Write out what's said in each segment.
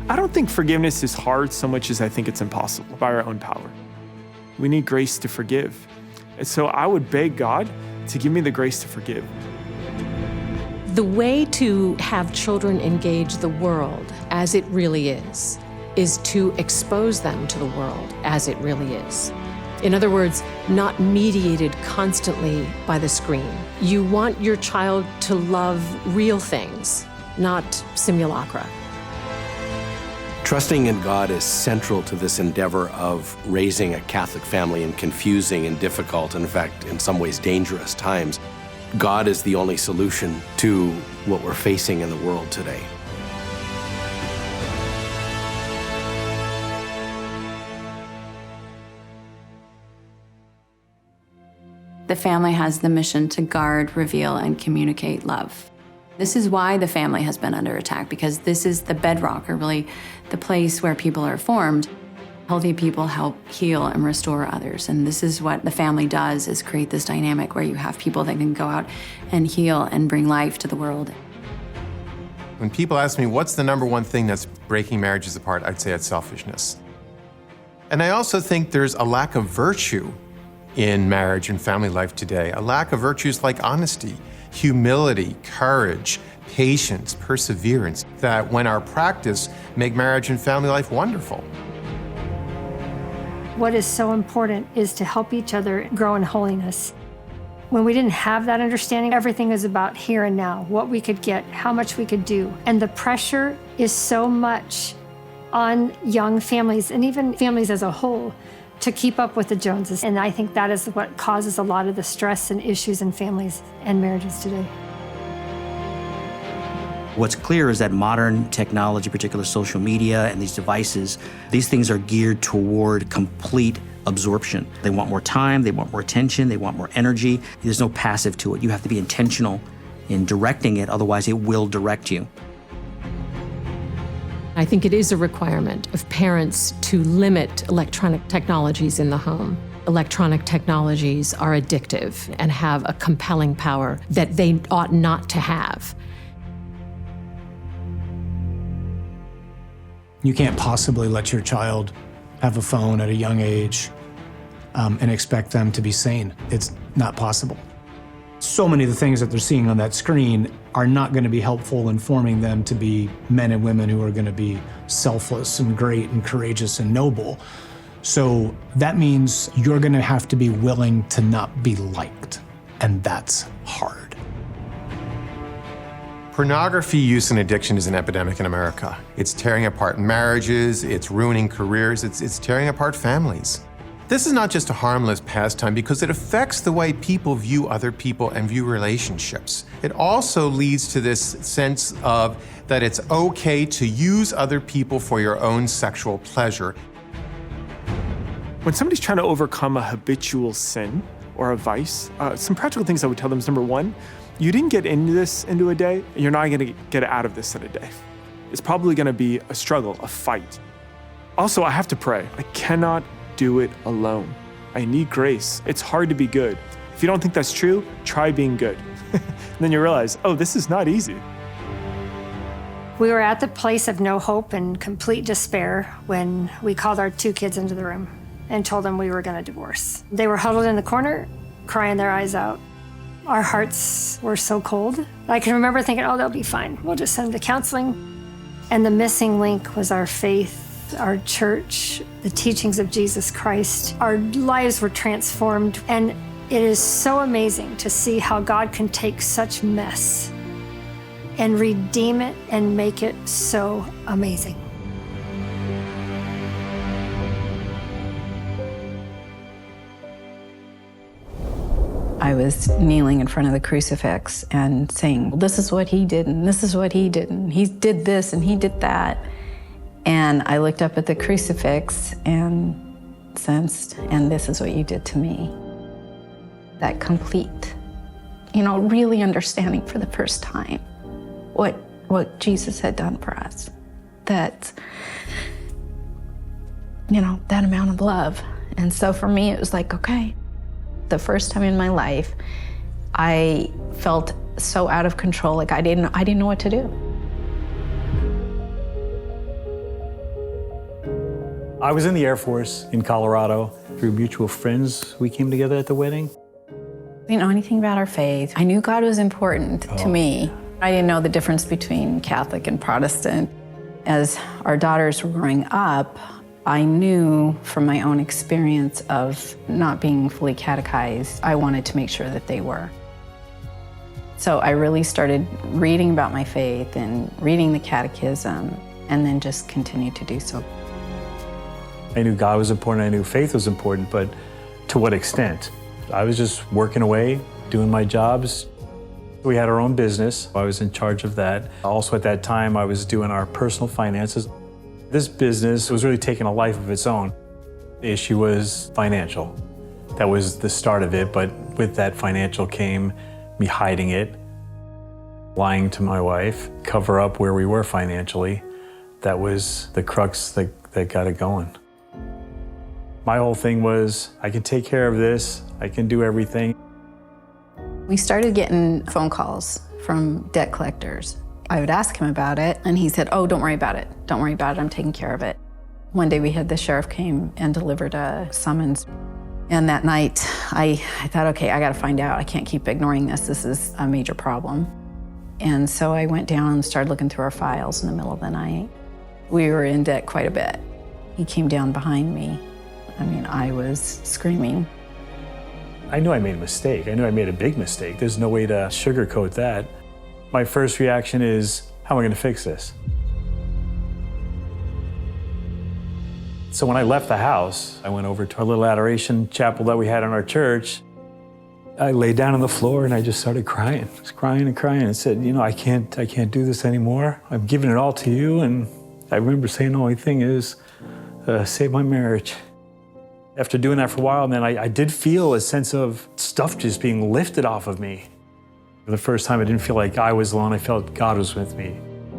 I don't think forgiveness is hard so much as I think it's impossible by our own power. We need grace to forgive. And so I would beg God to give me the grace to forgive. The way to have children engage the world as it really is to expose them to the world as it really is. In other words, not mediated constantly by the screen. You want your child to love real things, not simulacra. Trusting in God is central to this endeavor of raising a Catholic family in confusing and difficult, and in fact, in some ways, dangerous times. God is the only solution to what we're facing in the world today. The family has the mission to guard, reveal, and communicate love. This is why the family has been under attack, because this is the bedrock, or really the place where people are formed. Healthy people help heal and restore others, and this is what the family does, is create this dynamic where you have people that can go out and heal and bring life to the world. When people ask me, what's the number one thing that's breaking marriages apart, I'd say it's selfishness. And I also think there's a lack of virtue in marriage and family life today, a lack of virtues like honesty, humility, courage, patience, perseverance, that when our practice make marriage and family life wonderful. What is so important is to help each other grow in holiness. When we didn't have that understanding, everything is about here and now, what we could get, how much we could do. And the pressure is so much on young families, and even families as a whole, to keep up with the Joneses. And I think that is what causes a lot of the stress and issues in families and marriages today. What's clear is that modern technology, particularly social media and these devices, these things are geared toward complete absorption. They want more time, they want more attention, they want more energy. There's no passive to it. You have to be intentional in directing it, otherwise it will direct you. I think it is a requirement of parents to limit electronic technologies in the home. Electronic technologies are addictive and have a compelling power that they ought not to have. You can't possibly let your child have a phone at a young age and expect them to be sane. It's not possible. So many of the things that they're seeing on that screen are not going to be helpful in forming them to be men and women who are going to be selfless and great and courageous and noble. So that means you're going to have to be willing to not be liked, and that's hard. Pornography use and addiction is an epidemic in America. It's tearing apart marriages, it's ruining careers, it's tearing apart families. This is not just a harmless pastime because it affects the way people view other people and view relationships. It also leads to this sense of that it's okay to use other people for your own sexual pleasure. When somebody's trying to overcome a habitual sin or a vice, some practical things I would tell them is, number one, you didn't get into this into a day, and you're not gonna get out of this in a day. It's probably gonna be a struggle, a fight. Also, I have to pray. I cannot do it alone. I need grace. It's hard to be good. If you don't think that's true, try being good. And then you realize, oh, this is not easy. We were at the place of no hope and complete despair when we called our 2 kids into the room and told them we were gonna divorce. They were huddled in the corner, crying their eyes out. Our hearts were so cold. I can remember thinking, oh, they'll be fine. We'll just send them to counseling. And the missing link was our faith, our church, the teachings of Jesus Christ. Our lives were transformed, and it is so amazing to see how God can take such mess and redeem it and make it so amazing. I was kneeling in front of the crucifix and saying, well, this is what he did, and this is what he did, and he did this, and he did that. And I looked up at the crucifix and sensed, and this is what you did to me. That complete, really understanding for the first time what Jesus had done for us. That, that amount of love. And so for me, it was like, okay. The first time in my life, I felt so out of control, like I didn't know what to do. I was in the Air Force in Colorado. Through mutual friends, we came together at the wedding. I didn't know anything about our faith. I knew God was important to me. I didn't know the difference between Catholic and Protestant. As our daughters were growing up, I knew from my own experience of not being fully catechized, I wanted to make sure that they were. So I really started reading about my faith and reading the catechism, and then just continued to do so. I knew God was important, I knew faith was important, but to what extent? I was just working away, doing my jobs. We had our own business. I was in charge of that. Also at that time, I was doing our personal finances. This business was really taking a life of its own. The issue was financial. That was the start of it, but with that financial came me hiding it, lying to my wife, cover up where we were financially. That was the crux that got it going. My whole thing was, I can take care of this, I can do everything. We started getting phone calls from debt collectors. I would ask him about it, and he said, oh, don't worry about it. Don't worry about it, I'm taking care of it. One day we had the sheriff came and delivered a summons. And that night, I thought, okay, I gotta find out. I can't keep ignoring this. This is a major problem. And so I went down and started looking through our files in the middle of the night. We were in debt quite a bit. He came down behind me. I mean, I was screaming. I knew I made a mistake. I knew I made a big mistake. There's no way to sugarcoat that. My first reaction is, how am I gonna fix this? So when I left the house, I went over to a little adoration chapel that we had in our church. I laid down on the floor and I just started crying. Just crying and crying and said, you know, I can't do this anymore. I'm giving it all to you. And I remember saying the only thing is, save my marriage. After doing that for a while, then I did feel a sense of stuff just being lifted off of me. For the first time, I didn't feel like I was alone. I felt God was with me.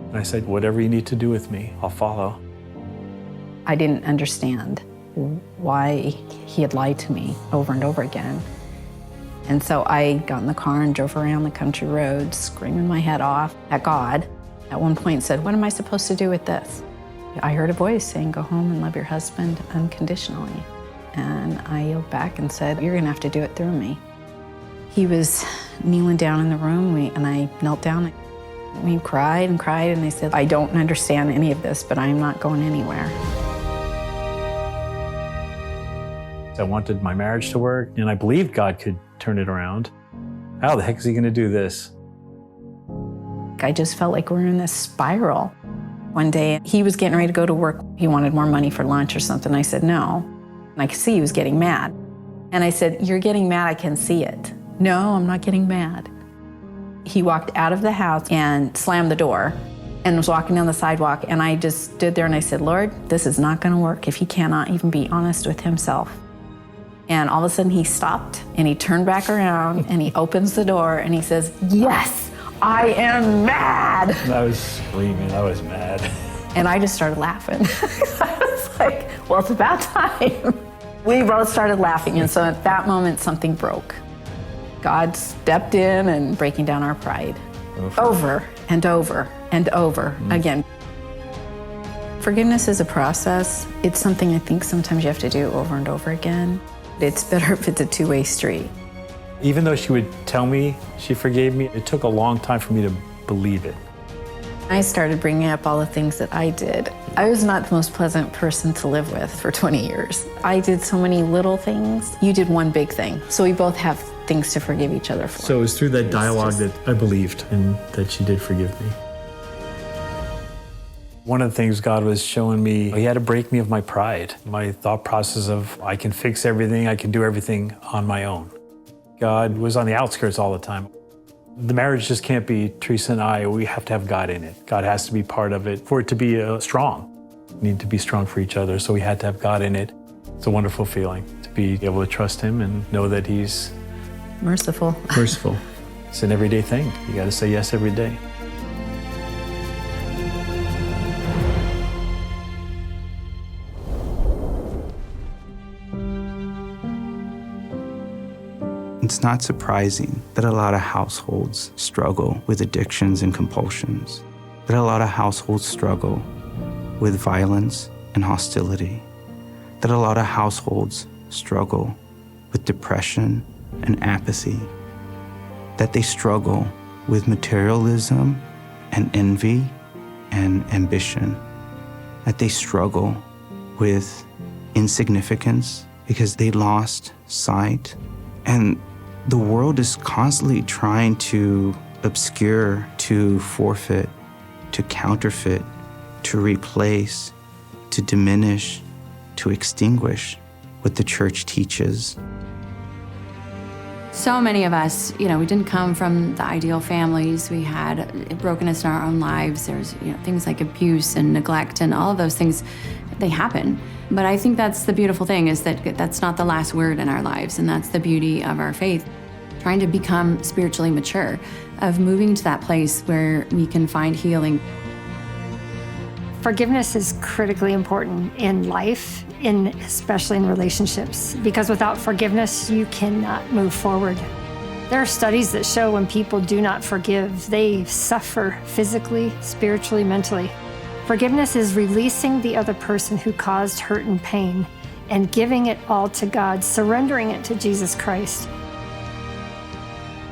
And I said, whatever you need to do with me, I'll follow. I didn't understand why he had lied to me over and over again. And so I got in the car and drove around the country roads, screaming my head off at God. At one point said, what am I supposed to do with this? I heard a voice saying, go home and love your husband unconditionally. And I yelled back and said, you're gonna have to do it through me. He was kneeling down in the room, and I knelt down. We cried and cried, and I said, I don't understand any of this, but I'm not going anywhere. I wanted my marriage to work, and I believed God could turn it around. How the heck is he gonna do this? I just felt like we were in this spiral. One day, he was getting ready to go to work. He wanted more money for lunch or something. I said, no. And I could see he was getting mad. And I said, you're getting mad, I can see it. No, I'm not getting mad. He walked out of the house and slammed the door and was walking down the sidewalk. And I just stood there and I said, Lord, this is not gonna work if he cannot even be honest with himself. And all of a sudden he stopped and he turned back around and he opens the door and he says, yes, I am mad. And I was screaming, I was mad. And I just started laughing. I was like, well, it's about time. We both started laughing, and so at that moment, something broke. God stepped in and breaking down our pride. Over and over and over again. Forgiveness is a process. It's something I think sometimes you have to do over and over again. It's better if it's a two-way street. Even though she would tell me she forgave me, it took a long time for me to believe it. I started bringing up all the things that I did. I was not the most pleasant person to live with for 20 years. I did so many little things. You did one big thing. So we both have things to forgive each other for. So it was through that dialogue that I believed and that she did forgive me. One of the things God was showing me, he had to break me of my pride, my thought process of I can fix everything, I can do everything on my own. God was on the outskirts all the time. The marriage just can't be Teresa and I. We have to have God in it. God has to be part of it for it to be strong. We need to be strong for each other, so we had to have God in it. It's a wonderful feeling to be able to trust him and know that he's merciful. Merciful. It's an everyday thing. You got to say yes every day. It's not surprising that a lot of households struggle with addictions and compulsions, that a lot of households struggle with violence and hostility. that a lot of households struggle with depression and apathy, that they struggle with materialism and envy and ambition, that they struggle with insignificance because they lost sight. And the world is constantly trying to obscure, to forfeit, to counterfeit, to replace, to diminish, to extinguish what the church teaches. So many of us, we didn't come from the ideal families. We had brokenness in our own lives. There's, things like abuse and neglect and all of those things, they happen. But I think that's the beautiful thing, is that that's not the last word in our lives, and that's the beauty of our faith. Trying to become spiritually mature, of moving to that place where we can find healing. Forgiveness is critically important in life, especially in relationships, because without forgiveness, you cannot move forward. There are studies that show when people do not forgive, they suffer physically, spiritually, mentally. Forgiveness is releasing the other person who caused hurt and pain and giving it all to God, surrendering it to Jesus Christ.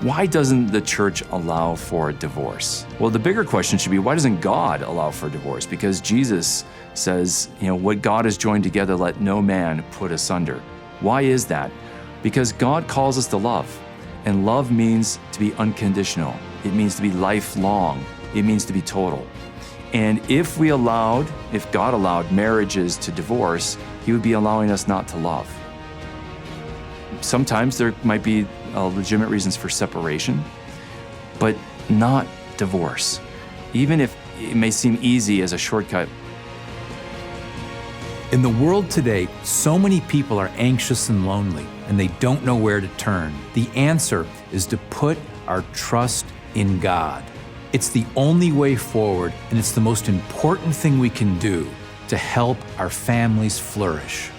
Why doesn't the church allow for divorce? Well, the bigger question should be, why doesn't God allow for divorce? Because Jesus says, what God has joined together, let no man put asunder. Why is that? Because God calls us to love, and love means to be unconditional. It means to be lifelong. It means to be total. And if God allowed marriages to divorce, He would be allowing us not to love. Sometimes there might be legitimate reasons for separation, but not divorce. Even if it may seem easy as a shortcut. In the world today, so many people are anxious and lonely, and they don't know where to turn. The answer is to put our trust in God. It's the only way forward, and it's the most important thing we can do to help our families flourish.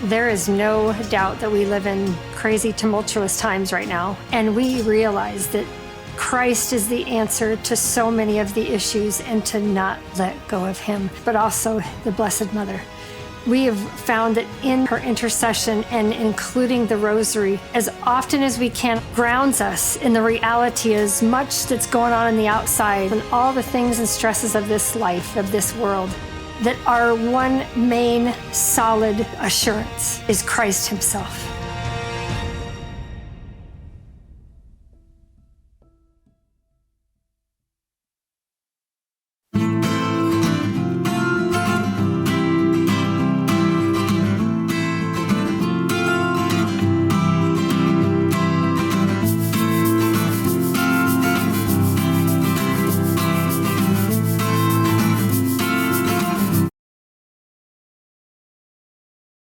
There is no doubt that we live in crazy, tumultuous times right now, and we realize that Christ is the answer to so many of the issues, and to not let go of Him, but also the Blessed Mother. We have found that in her intercession, and including the rosary, as often as we can, grounds us in the reality as much that's going on the outside and all the things and stresses of this life, of this world, that our one main solid assurance is Christ Himself.